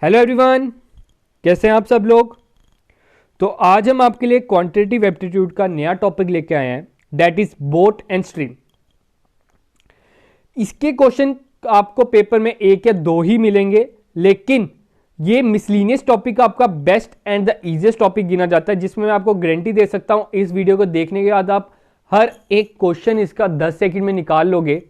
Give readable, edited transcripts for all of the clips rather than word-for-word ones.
Hello everyone, कैसे हैं आप सब लोग। तो आज हम आपके लिए क्वांटिटेटिव एप्टीट्यूड का नया टॉपिक लेके आए हैं, that is boat and stream. इसके क्वेश्चन आपको पेपर में एक या दो ही मिलेंगे, लेकिन ये मिसलीनियस टॉपिक आपका best and the easiest topic गिना जाता है, जिसमें मैं आपको गारंटी दे सकता हूं इस वीडियो को देखने के बाद आप हर एक क्वेश्चन इसका 10 सेकंड में निकाल लोगे।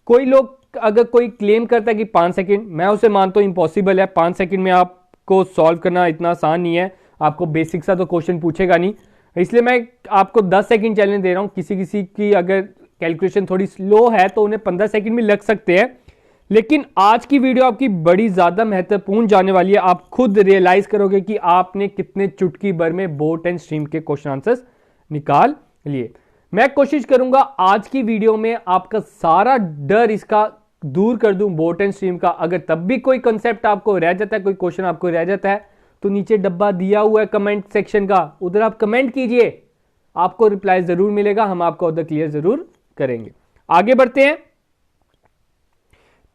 कोई लोग अगर कोई क्लेम करता है कि 5 सेकंड, मैं उसे मानता हूं इम्पॉसिबल है। 5 सेकंड में आपको सॉल्व करना इतना आसान नहीं है, आपको बेसिक सा तो क्वेश्चन पूछेगा नहीं, इसलिए मैं आपको 10 सेकंड चैलेंज दे रहा हूं। किसी किसी की अगर कैलकुलेशन थोड़ी स्लो है तो उन्हें 15 सेकंड भी लग सकते हैं, लेकिन आज की वीडियो आपकी बड़ी ज्यादा महत्वपूर्ण जाने वाली है। आप खुद रियलाइज करोगे कि आपने कितने चुटकी भर में बोट एंड स्ट्रीम के क्वेश्चन आंसर्स निकाल लिए। मैं कोशिश करूंगा आज की वीडियो में आपका सारा डर इसका दूर कर दूं बोट एंड स्ट्रीम का। अगर तब भी कोई कंसेप्ट आपको रह जाता है, कोई क्वेश्चन आपको रह जाता है, तो नीचे डब्बा दिया हुआ है कमेंट सेक्शन का, उधर आप कमेंट कीजिए, आपको रिप्लाई जरूर मिलेगा, हम आपको उधर क्लियर जरूर करेंगे। आगे बढ़ते हैं।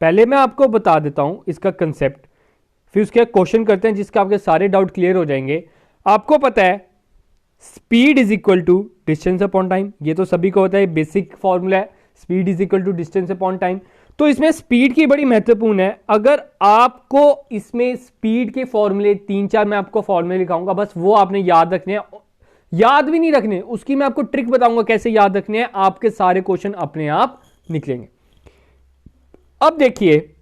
पहले मैं आपको बता देता हूं इसका कंसेप्ट, फिर उसके क्वेश्चन करते हैं जिसके आपके सारे डाउट क्लियर हो जाएंगे। आपको पता है speed is equal to distance upon time, ये तो सभी को पता है, बेसिक फॉर्मूला है, speed is equal to distance upon time. तो इसमें स्पीड की बड़ी महत्वपूर्ण है। अगर आपको इसमें स्पीड के फॉर्मूले 3-4 मैं आपको फॉर्मूले लिखाऊंगा, बस वो आपने याद रखने हैं, याद भी नहीं रखने, उसकी मैं आपको ट्रिक बताऊंगा कैसे याद रखने हैं, आपके सारे क्वेश्चन अपने आप निकलेंगे। अब देखिए,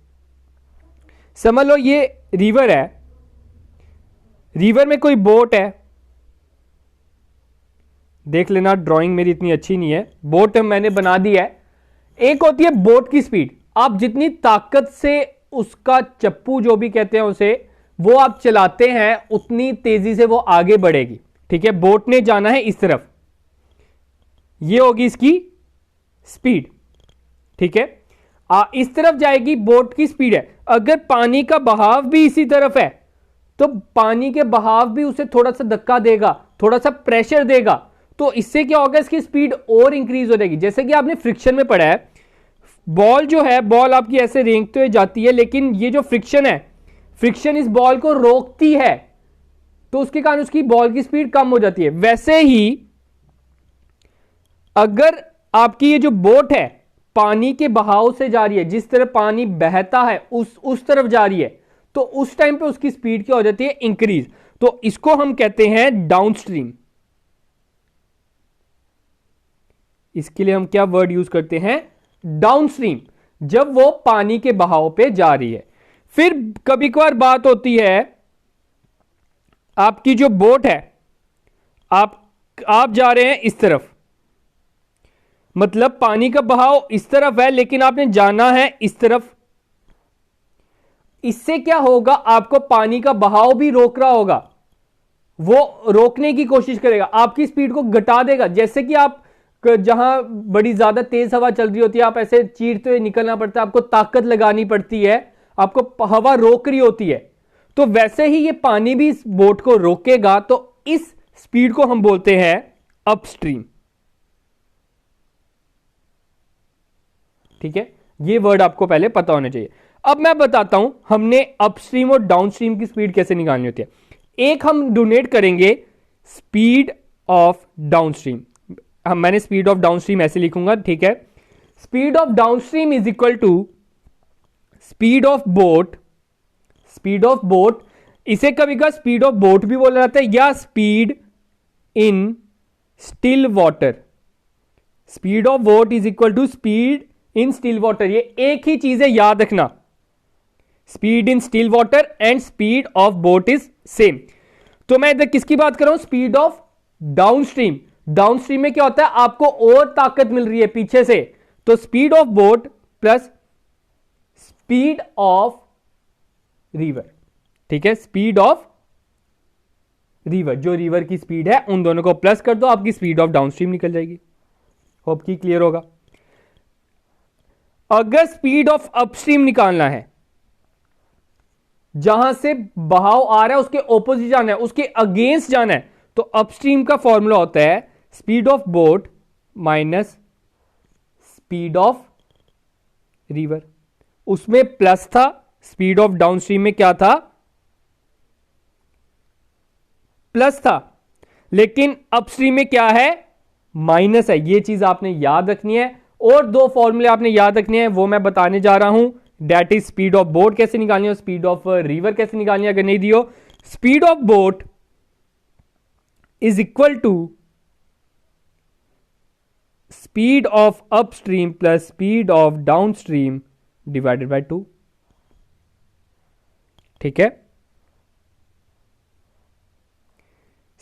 समझ लो ये रिवर है, रिवर में कोई बोट है, देख लेना ड्राइंग मेरी इतनी अच्छी नहीं है, बोट मैंने बना दी है। एक होती है बोट की स्पीड, आप जितनी ताकत से उसका चप्पू जो भी कहते हैं उसे, वो आप चलाते हैं उतनी तेजी से वो आगे बढ़ेगी। ठीक है, बोट ने जाना है इस तरफ, ये होगी इसकी स्पीड। ठीक है, इस तरफ जाएगी, बोट की स्पीड है। अगर पानी का बहाव भी इसी तरफ है तो पानी के बहाव भी उसे थोड़ा सा धक्का देगा, थोड़ा सा प्रेशर देगा, तो इससे क्या होगा, इसकी स्पीड और इंक्रीज हो जाएगी। जैसे कि आपने फ्रिक्शन में पढ़ा है, बॉल जो है, बॉल आपकी ऐसे रेंगते हुए जाती है, लेकिन ये जो फ्रिक्शन है, फ्रिक्शन इस बॉल को रोकती है, तो उसके कारण उसकी बॉल की स्पीड कम हो जाती है। वैसे ही अगर आपकी ये जो बोट है पानी के बहाव से जा रही है, जिस तरह पानी बहता है उस तरफ जा रही है, तो उस टाइम पे उसकी स्पीड क्या हो जाती है, इंक्रीज। तो इसको हम कहते हैं डाउनस्ट्रीम। इसके लिए हम क्या वर्ड यूज करते हैं, डाउनस्ट्रीम, जब वो पानी के बहाव पे जा रही है। फिर कभी कभार बात होती है, आपकी जो बोट है, आप जा रहे हैं इस तरफ, मतलब पानी का बहाव इस तरफ है, लेकिन आपने जाना है इस तरफ। इससे क्या होगा, आपको पानी का बहाव भी रोक रहा होगा, वो रोकने की कोशिश करेगा, आपकी स्पीड को घटा देगा। जैसे कि आप जहां बड़ी ज्यादा तेज हवा चल रही होती है, आप ऐसे चीरते हुए निकलना पड़ता है, आपको ताकत लगानी पड़ती है, आपको हवा रोक रही होती है, तो वैसे ही ये पानी भी इस बोट को रोकेगा। तो इस स्पीड को हम बोलते हैं अपस्ट्रीम। ठीक है, ये वर्ड आपको पहले पता होना चाहिए। अब मैं बताता हूं हमने अपस्ट्रीम और डाउनस्ट्रीम की स्पीड कैसे निकालनी होती है। एक हम डोनेट करेंगे स्पीड ऑफ डाउनस्ट्रीम, मैंने स्पीड ऑफ डाउनस्ट्रीम ऐसे लिखूंगा। ठीक है, speed of downstream is equal to speed of boat, speed of boat, इसे कभी कभी स्पीड ऑफ बोट भी बोला जाता है, या speed in still water. Speed of boat is equal to speed in still water, ये एक ही चीज है, याद रखना, speed in still water and speed of boat is same. तो मैं इधर किसकी बात कर रहा हूं, स्पीड ऑफ डाउनस्ट्रीम। डाउनस्ट्रीम में क्या होता है, आपको और ताकत मिल रही है पीछे से, तो speed of boat plus speed of river. ठीक है, स्पीड ऑफ रिवर, जो रिवर की स्पीड है उन दोनों को प्लस कर दो, आपकी स्पीड ऑफ डाउनस्ट्रीम निकल जाएगी। होप की क्लियर होगा। अगर स्पीड ऑफ अपस्ट्रीम निकालना है, जहां से बहाव आ रहा है उसके ऑपोजिट जाना है, उसके अगेंस्ट जाना है, तो अपस्ट्रीम का फॉर्मूला होता है speed of boat minus speed of river. उसमें प्लस था, स्पीड ऑफ डाउनस्ट्रीम में क्या था, प्लस था, लेकिन अपस्ट्रीम में क्या है, माइनस है। ये चीज आपने याद रखनी है। और दो फॉर्मूले आपने याद रखने हैं, वो मैं बताने जा रहा हूं। That is speed of boat कैसे निकालनी है, स्पीड ऑफ रिवर कैसे निकालनी है। अगर नहीं दियो, speed of boat is equal to speed of upstream plus speed of downstream divided by 2। ठीक है,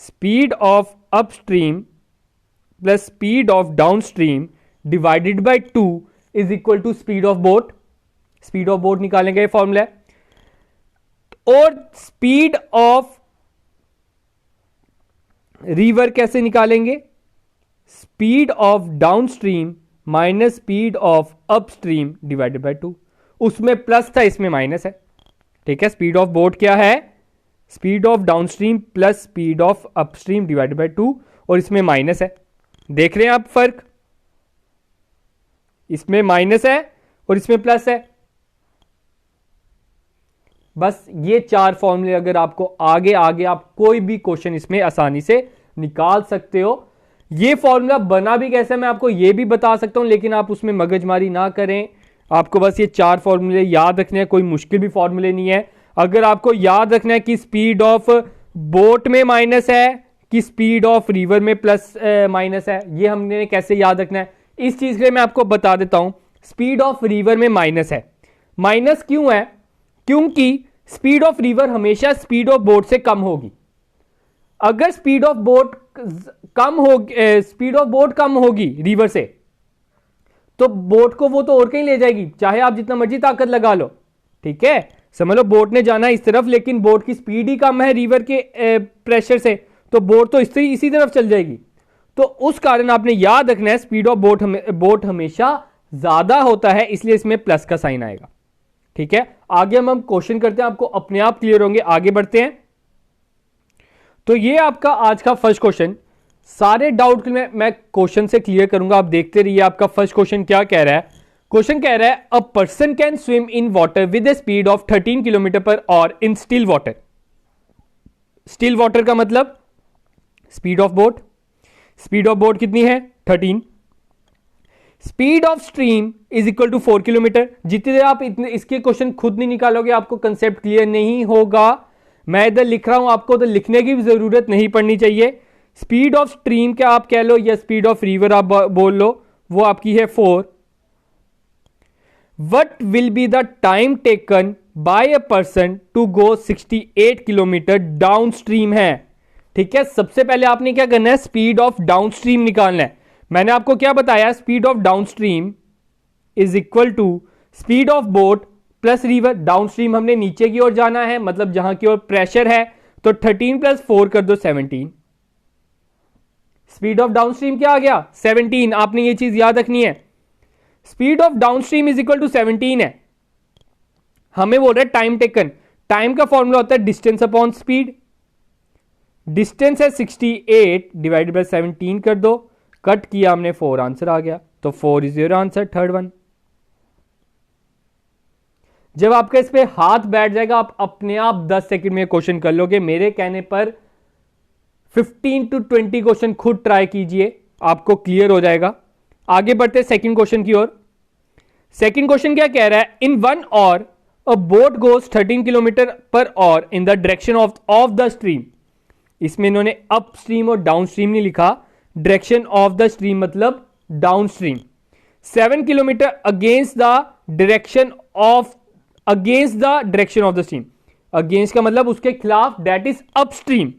speed of upstream plus speed of downstream divided by 2 is equal to speed of boat. Speed of boat निकालने का ये formula है। और speed of river कैसे निकालेंगे, speed of downstream minus speed of upstream divided by 2। उसमें plus था, इसमें माइनस है। ठीक है, स्पीड ऑफ बोट क्या है, speed of downstream plus speed of upstream divided by 2, और इसमें माइनस है। देख रहे हैं आप फर्क, इसमें माइनस है और इसमें प्लस है। बस ये चार फॉर्मूले अगर आपको आगे आगे आप कोई भी क्वेश्चन इसमें आसानी से निकाल सकते हो। ये फॉर्मूला बना भी कैसे मैं आपको ये भी बता सकता हूं, लेकिन आप उसमें मगजमारी ना करें। आपको बस ये चार फॉर्मूले याद रखने हैं, कोई मुश्किल भी फॉर्मूले नहीं है। अगर आपको याद रखना है कि स्पीड ऑफ बोट में माइनस है कि स्पीड ऑफ रिवर में प्लस माइनस है, ये हमने कैसे याद रखना है, इस चीज के लिए मैं आपको बता देता हूं। स्पीड ऑफ रिवर में माइनस है। माइनस क्यों है, क्योंकि स्पीड ऑफ रिवर हमेशा स्पीड ऑफ बोट से कम होगी। अगर स्पीड ऑफ बोट कम होगी रिवर से, तो बोट को वो तो और कहीं ले जाएगी, चाहे आप जितना मर्जी ताकत लगा लो। ठीक है, समझ लो बोट ने जाना है इस तरफ, लेकिन बोट की स्पीड ही कम है रिवर के प्रेशर से, तो बोट तो इसी तरफ चल जाएगी। तो उस कारण आपने याद रखना है स्पीड ऑफ बोट हमेशा ज्यादा होता है, इसलिए इसमें प्लस का साइन आएगा। ठीक है, आगे हम क्वेश्चन करते हैं, आपको अपने आप क्लियर होंगे। आगे बढ़ते हैं। तो ये आपका आज का फर्स्ट क्वेश्चन। सारे डाउट मैं क्वेश्चन से क्लियर करूंगा, आप देखते रहिए। आपका फर्स्ट क्वेश्चन क्या कह रहा है, क्वेश्चन कह रहा है a person can swim in water with a speed of 13 kilometre per hour in still water. Still water का मतलब speed of boat. Speed of boat कितनी है, 13। Speed of stream is equal to 4 kilometre. जितनी देर आप इसके question खुद नहीं निकालोगे, आपको कंसेप्ट क्लियर नहीं होगा। मैं इधर लिख रहा हूं, आपको तो लिखने की भी जरूरत नहीं पड़नी चाहिए। स्पीड ऑफ स्ट्रीम क्या आप कह लो, या स्पीड ऑफ रिवर आप बोल लो, वो आपकी है 4। What will be the time taken by a person to go 68 kilometre downstream है। ठीक है, सबसे पहले आपने क्या करना है, स्पीड ऑफ डाउन स्ट्रीम निकालना है। मैंने आपको क्या बताया, speed of downstream is equal to speed of boat plus river. Downstream हमने नीचे की ओर जाना है, मतलब जहां की ओर प्रेशर है, तो 13 प्लस 4 कर दो 17। स्पीड ऑफ डाउन स्ट्रीम क्या आ गया, 17। आपने ये चीज याद रखनी है, speed of downstream is equal to 17 है। हमें बोल रहा है टाइम टेकन। टाइम का फॉर्मूला होता है डिस्टेंस अपॉन स्पीड। डिस्टेंस है 68 डिवाइडेड बाय 17 कर दो, कट किया हमने 4, आंसर आ गया। तो 4 is your answer, third one. जब आपका इस पे हाथ बैठ जाएगा, आप अपने आप 10 सेकंड में क्वेश्चन कर लोगे। मेरे कहने पर 15 to 20 क्वेश्चन खुद ट्राई कीजिए, आपको क्लियर हो जाएगा। आगे बढ़ते सेकंड क्वेश्चन की ओर। सेकंड क्वेश्चन क्या कह रहा है, इन 1 hour a boat goes 13 kilometre per hour in the direction of the stream. इसमें इन्होंने अप स्ट्रीम और डाउन स्ट्रीम नहीं लिखा, डायरेक्शन ऑफ द स्ट्रीम मतलब down stream. 7 kilometre against the direction of the stream. Against का मतलब उसके खिलाफ, that is up stream.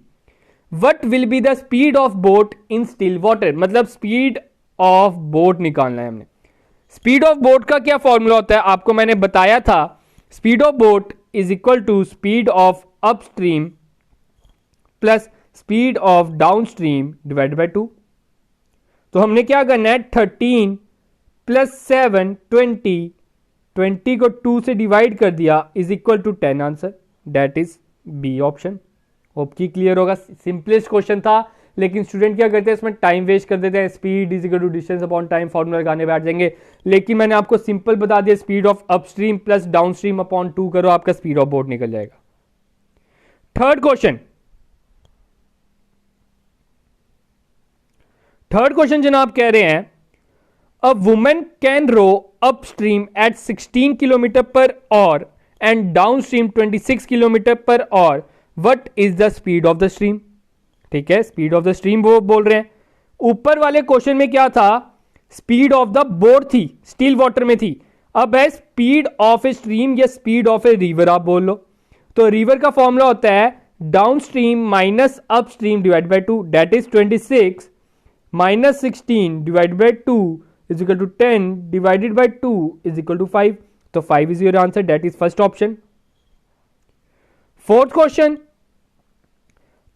What will be the speed of boat in still water, मतलब speed of boat निकालना है हमने। Speed of boat का क्या फॉर्मूला होता है, आपको मैंने बताया था, speed of boat is equal to speed of upstream plus speed of downstream divide by 2। तो हमने क्या करना है, 13 प्लस 7 20 को 2 से डिवाइड कर दिया is equal to 10 answer, that is B option. Hope की क्लियर होगा। सिंपलेस्ट क्वेश्चन था, लेकिन स्टूडेंट क्या करते हैं इसमें टाइम वेस्ट कर देते हैं। Speed is equal to distance upon time formula लगाने बैठ जाएंगे, लेकिन मैंने आपको सिंपल बता दिया, speed of upstream plus downstream upon 2 करो, आपका स्पीड ऑफ बोट निकल जाएगा। थर्ड क्वेश्चन, थर्ड क्वेश्चन जनाब कह रहे हैं a women can row upstream at 16 kilometre per hour and downstream 26 kilometre per hour, what is the speed of the stream. ठीक है, स्पीड ऑफ द स्ट्रीम वो बोल रहे हैं। ऊपर वाले क्वेश्चन में क्या था, स्पीड ऑफ द बोट थी, स्टिल वाटर में थी। अब है स्पीड ऑफ ए स्ट्रीम या स्पीड ऑफ ए रिवर, आप बोल लो। तो रिवर का फॉर्मूला होता है downstream minus upstream divide by 2, that is 26 minus 16 divide by 2 is equal to 10 divided by 2 is equal to 5। तो 5 is your answer, that is first option. Fourth question,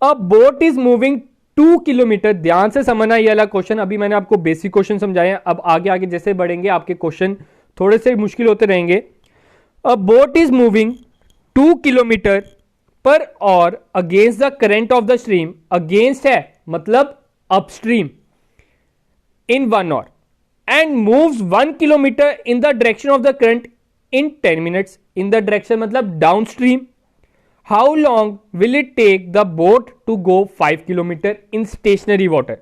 a boat is moving 2 kilometre. ध्यान से समझना ये वाला question, अभी मैंने आपको basic question समझाए, अब आगे आगे जैसे बढ़ेंगे आपके क्वेश्चन थोड़े से मुश्किल होते रहेंगे। A boat is moving 2 kilometre per और against the current of the stream, against है मतलब upstream, in 1 hour and moves 1 kilometre in the direction of the current in 10 minutes. In the direction मतलब downstream. How long will it take the boat to go 5 kilometre in stationary water.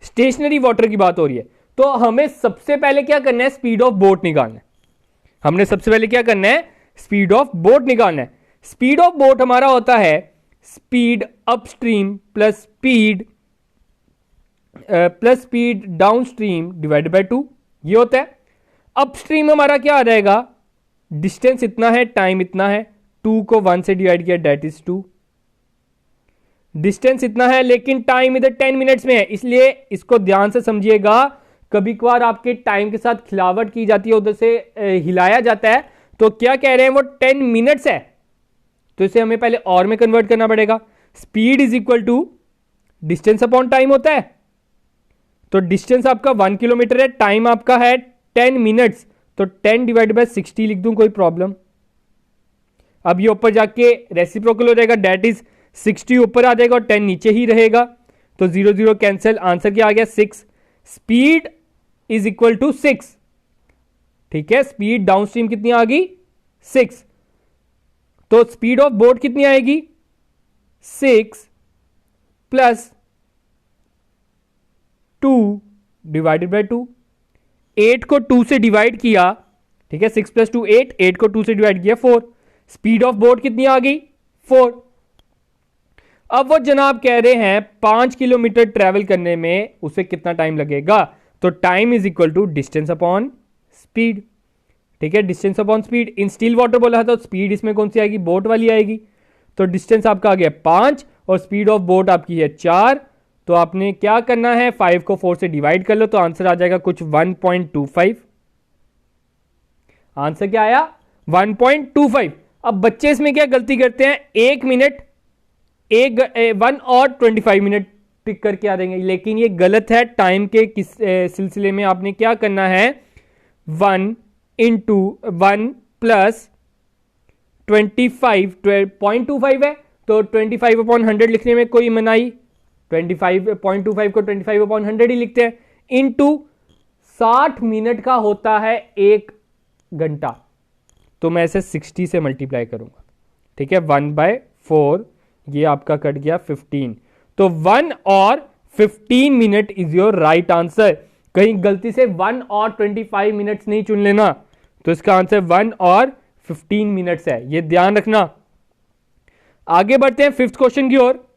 Stationary water की बात हो रही है, तो हमें सबसे पहले क्या करना है, स्पीड ऑफ बोट निकालना है। हमने सबसे पहले क्या करना है, स्पीड ऑफ बोट निकालना है। स्पीड ऑफ बोट हमारा होता है speed upstream plus speed downstream divided by 2, ये होता है। अपस्ट्रीम हमारा क्या आ जाएगा, डिस्टेंस इतना है, टाइम इतना है, 2 को 1 से डिवाइड किया दैट इज 2। डिस्टेंस इतना है लेकिन टाइम इधर 10 मिनट्स में है, इसलिए इसको ध्यान से समझिएगा। कभी कभार आपके टाइम के साथ खिलावट की जाती है, उधर से हिलाया जाता है, तो क्या कह रहे हैं वो 10 मिनट्स है, तो इसे हमें पहले और में कन्वर्ट करना पड़ेगा। Speed is equal to distance upon time होता है, तो डिस्टेंस आपका 1 किलोमीटर है, टाइम आपका है 10 मिनट्स, तो 10 डिवाइड बाय 60 लिख दूं, कोई प्रॉब्लम। अब ये ऊपर जाके रेसिप्रोकल हो जाएगा, दैट इज 60 ऊपर आ जाएगा और 10 नीचे ही रहेगा, तो 0 0 कैंसिल, आंसर क्या आ गया 6। Speed is equal to 6। ठीक है, स्पीड डाउनस्ट्रीम कितनी आ गई 6, तो स्पीड ऑफ बोट कितनी आएगी 6 प्लस 2 डिवाइडेड बाय 2। 8 को 2 से डिवाइड किया, ठीक है, 6 प्लस 2 8, 8 को 2 से डिवाइड किया 4। स्पीड ऑफ बोट कितनी आ गई 4। अब वो जनाब कह रहे हैं 5 किलोमीटर ट्रेवल करने में उसे कितना टाइम लगेगा, तो time is equal to distance upon speed. ठीक है, distance upon speed, in still water बोला था, तो स्पीड इसमें कौन सी आएगी, बोट वाली आएगी। तो डिस्टेंस आपका आ गया 5 और स्पीड ऑफ बोट आपकी है 4, तो आपने क्या करना है 5 को 4 से डिवाइड कर लो, तो आंसर आ जाएगा कुछ 1.25। आंसर क्या आया 1.25। अब बच्चे इसमें क्या गलती करते हैं, 1 मिनट 1 और 25 मिनट टिक करके आ देंगे, लेकिन ये गलत है। टाइम के किस सिलसिले में आपने क्या करना है, 1 इंटू 1 प्लस 25.25 है, तो 25 अपॉन 100 लिखने में कोई मनाही, 25.25 को 25 अपॉन 100 ही लिखते हैं, इंटू 60 मिनट का होता है 1 घंटा, तो मैं इसे 60 से मल्टीप्लाई करूंगा। ठीक है, 1/4, ये आपका कट गया 15, तो 1 और 15 minute is your right answer. कहीं गलती से 1 और 25 मिनट्स नहीं चुन लेना, तो इसका आंसर 1 और 15 मिनट्स है, ये ध्यान रखना। आगे बढ़ते हैं फिफ्थ क्वेश्चन की ओर।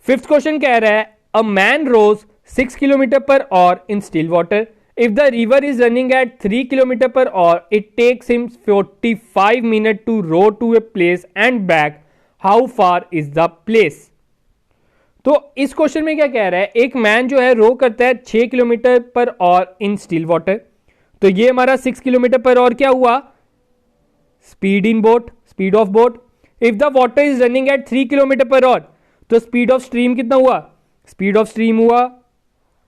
फिफ्थ क्वेश्चन कह रहा है a man rows 6 kilometre per hour in still water, if the river is running at 3 kilometre per hour, it takes him 45 minute to row to a place and back, how far is the place. तो इस question में क्या कह रहा है, एक man जो है रो करता है 6 kilometre per hour in still water, तो ये हमारा 6 किलोमीटर पर आवर क्या हुआ, speed in boat, speed of boat. If the water is running at 3 kilometre per hour, तो स्पीड ऑफ स्ट्रीम कितना हुआ, स्पीड ऑफ स्ट्रीम हुआ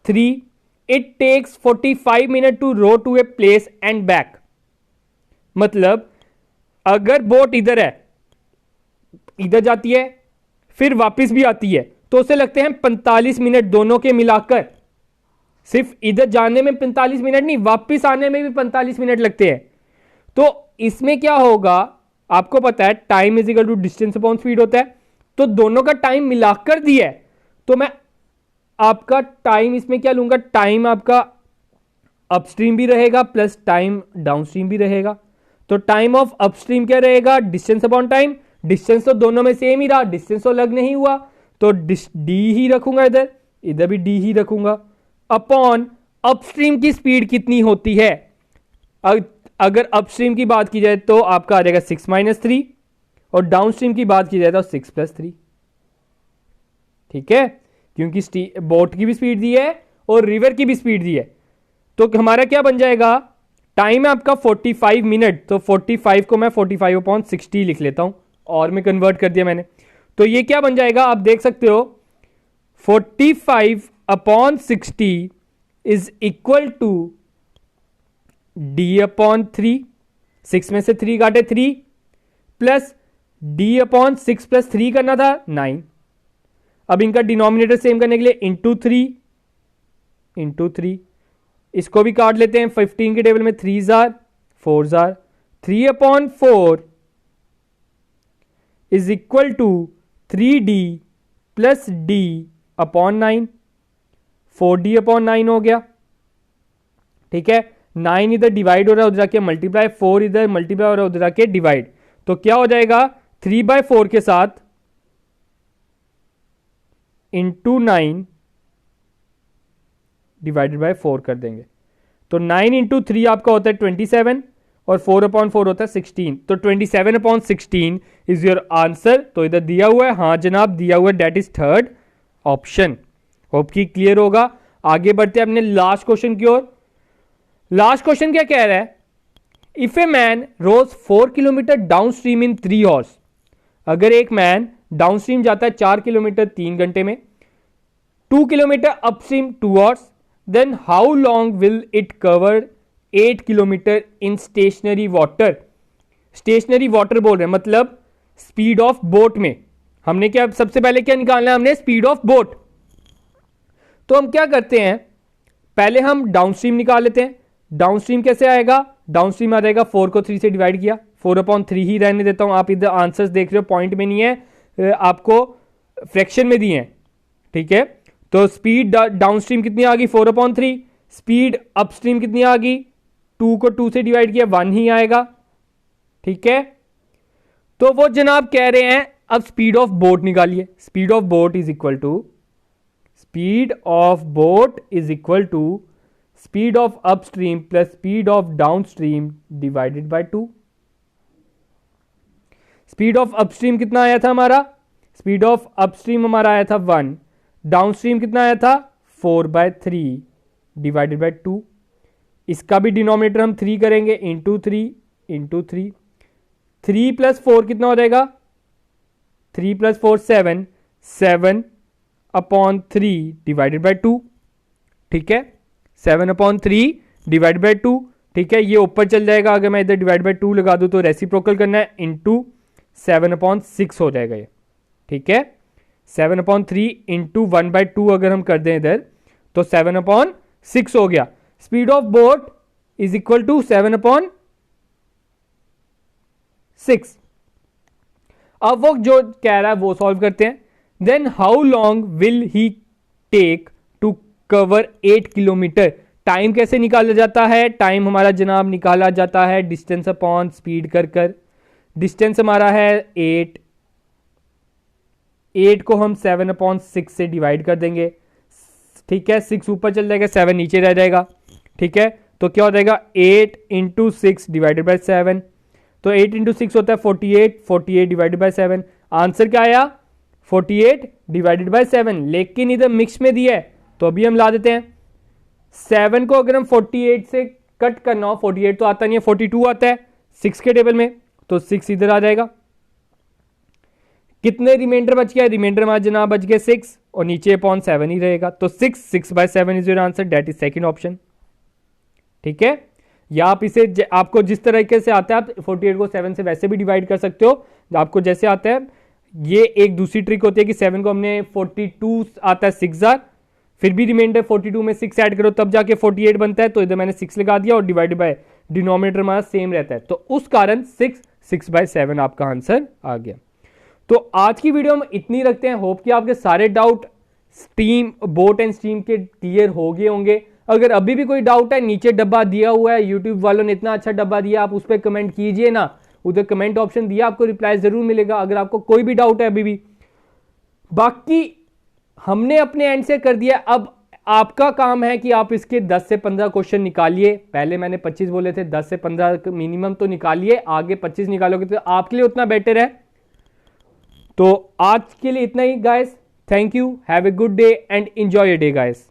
3। It takes 45 minute to row to a place and back, मतलब अगर boat इधर है, इधर जाती है फिर वापस भी आती है, तो उसे लगते हैं 45 मिनट, दोनों के मिलाकर। सिर्फ इधर जाने में 45 मिनट नहीं, वापस आने में भी 45 मिनट लगते हैं। तो इसमें क्या होगा, आपको पता है time is equal to distance upon speed होता है, तो दोनों का टाइम मिलाकर दिया है, तो मैं आपका टाइम इसमें क्या लूंगा, टाइम आपका अपस्ट्रीम भी रहेगा प्लस टाइम डाउनस्ट्रीम भी रहेगा। तो टाइम ऑफ अपस्ट्रीम क्या रहेगा, डिस्टेंस अपॉन टाइम। डिस्टेंस तो दोनों में सेम ही रहा, डिस्टेंस तो अलग नहीं हुआ, तो डी ही रखूंगा, इधर इधर भी डी ही रखूंगा, अपॉन अपस्ट्रीम की स्पीड कितनी होती है। अगर अपस्ट्रीम की बात की जाए तो आपका आ जाएगा 6 - 3 और डाउनस्ट्रीम की बात की जाए तो 6 + 3। ठीक है, क्योंकि बोट की भी स्पीड दी है और रिवर की भी स्पीड दी है। तो हमारा क्या बन जाएगा, टाइम है आपका 45 मिनट, तो 45 को मैं 45/60 लिख लेता हूं, और में कन्वर्ट कर दिया मैंने। तो ये क्या बन जाएगा, आप देख सकते हो 45/60 इज इक्वल टू D/3, 6 में से 3 काटे 3, प्लस D/6 + 3 करना था 9। अब इनका डिनोमिनेटर सेम करने के लिए इंटू 3 इसको भी काट लेते हैं, 15 के टेबल में 3 जार 4 जार, 3/4 is equal to 3D + D/9, 4D/9 हो गया। ठीक है, 9 इधर डिवाइड हो रहा है, उधर जाके मल्टीप्लाई, 4 इधर मल्टीप्लाई हो रहा है, उधर जाके डिवाइड। तो क्या हो जाएगा, 3/4 के साथ इंटू 9 डिवाइडेड बाय 4 कर देंगे। तो 9 × 3 आपका होता है 27 और 4/4 होता है 16। तो 27/16 इज योर आंसर। तो इधर दिया हुआ है, हाँ जनाब दिया हुआ है, that is third option. Hope की क्लियर होगा। आगे बढ़ते हैं अपने लास्ट क्वेश्चन की ओर। लास्ट क्वेश्चन क्या कह रहा है, if a man rows 4 kilometre downstream in 3 hours, अगर एक मैन डाउन स्ट्रीम जाता है 4 किलोमीटर 3 घंटे में, 2 kilometre upstream 2 hours, then how long will it cover 8 kilometre in stationary water. Stationary water बोल रहे हैं, मतलब स्पीड ऑफ बोट में। हमने क्या सबसे पहले क्या निकालना है, हमने स्पीड ऑफ बोट। तो हम क्या करते हैं, पहले हम डाउनस्ट्रीम निकाल लेते हैं। डाउनस्ट्रीम कैसे आएगा, डाउनस्ट्रीम आ जाएगा 4 को 3 से डिवाइड किया, 4/3 ही रहने देता हूं। आप इधर आंसर्स देख रहे हो, पॉइंट में नहीं है, आपको फ्रैक्शन में दिए हैं। ठीक है, तो स्पीड डाउनस्ट्रीम कितनी आ गई 4/3, स्पीड अपस्ट्रीम कितनी आ गई, 2 को 2 से डिवाइड किया 1 ही आएगा। ठीक है, तो वो जनाब कह रहे हैं अब स्पीड ऑफ बोट निकालिए। Speed of boat is equal to speed of upstream plus speed of downstream divided by 2। Speed of upstream कितना आया था हमारा, स्पीड ऑफ अपस्ट्रीम हमारा आया था 1, डाउनस्ट्रीम कितना आया था 4/3 डिवाइडेड बाय 2। इसका भी डिनोमिनेटर हम 3 करेंगे, इंटू 3 3 + 4 कितना हो जाएगा, 3 + 4 7, 7/3 डिवाइडेड बाय 2। ठीक है, 7/3 डिवाइड बाय 2। ठीक है, ये ऊपर चल जाएगा, अगर मैं इधर डिवाइड बाय 2 लगा दूं तो रेसिप्रोकल करना है, इंटू 7/6 हो जाएगा ये। ठीक है, 7/3 इंटू 1/2 अगर हम कर दें इधर तो 7/6 हो गया। Speed of boat is equal to 7/6। अब वो जो कह रहा है वो सॉल्व करते हैं। Then how long will he take to cover 8 kilometre. Time कैसे निकाला जाता है, टाइम हमारा जनाब निकाला जाता है डिस्टेंस अपॉन स्पीड कर। डिस्टेंस हमारा है 8 को हम 7/6 से डिवाइड कर देंगे। ठीक है, 6 ऊपर चल जाएगा, 7 नीचे रह जाएगा। ठीक है, तो क्या हो जाएगा 8 × 6 डिवाइडेड बाय 7। तो 8 × 6 होता है 48 डिवाइडेड बाय 7। आंसर क्या आया 48 डिवाइडेड बाय 7। लेकिन इधर मिक्स में दिया है तो अभी हम ला देते हैं। 7 को अगर हम 48 से कट करना हो, 48 तो आता नहीं है, 42 आता है 6 के टेबल में, तो 6 इधर आ जाएगा। कितने रिमाइंडर बच गया, रिमाइंडर हमारा जनाब बच गए 6 और नीचे अपॉन 7 ही रहेगा। तो 6/7 is your answer, that is second option. ठीक है, या आप इसे आपको जिस तरीके से आता है आप 48 को 7 से वैसे भी डिवाइड कर सकते हो, आपको जैसे आता है। ये एक दूसरी ट्रिक होती है कि 7 को हमने 42 आता है 6 जार, फिर भी रिमाइंडर 42 में 6 ऐड करो तब जाके 48 बनता है। तो इधर मैंने 6 लगा दिया और डिवाइड बाय डिनोमिनेटर हमारा सेम रहता है, तो उस कारण 6/7 आपका आंसर आ गया। तो आज की वीडियो में इतनी रखते हैं। होप कि आपके सारे doubt steam boat and steam के क्लियर हो गए होंगे। अगर अभी भी कोई डाउट है, नीचे डब्बा दिया हुआ है, यूट्यूब वालों ने इतना अच्छा डब्बा दिया, आप उस पर कमेंट कीजिए ना, उधर कमेंट ऑप्शन दिया, आपको रिप्लाई जरूर मिलेगा अगर आपको कोई भी डाउट है अभी भी। बाकी हमने अपने एंड से कर दिया, अब आपका काम है कि आप इसके 10 से 15 क्वेश्चन निकालिए। पहले मैंने 25 बोले थे, 10 से 15 मिनिमम तो निकालिए, आगे 25 निकालोगे तो आपके लिए उतना बेटर है। तो आज के लिए इतना ही guys, thank you, have a good day and enjoy your day guys.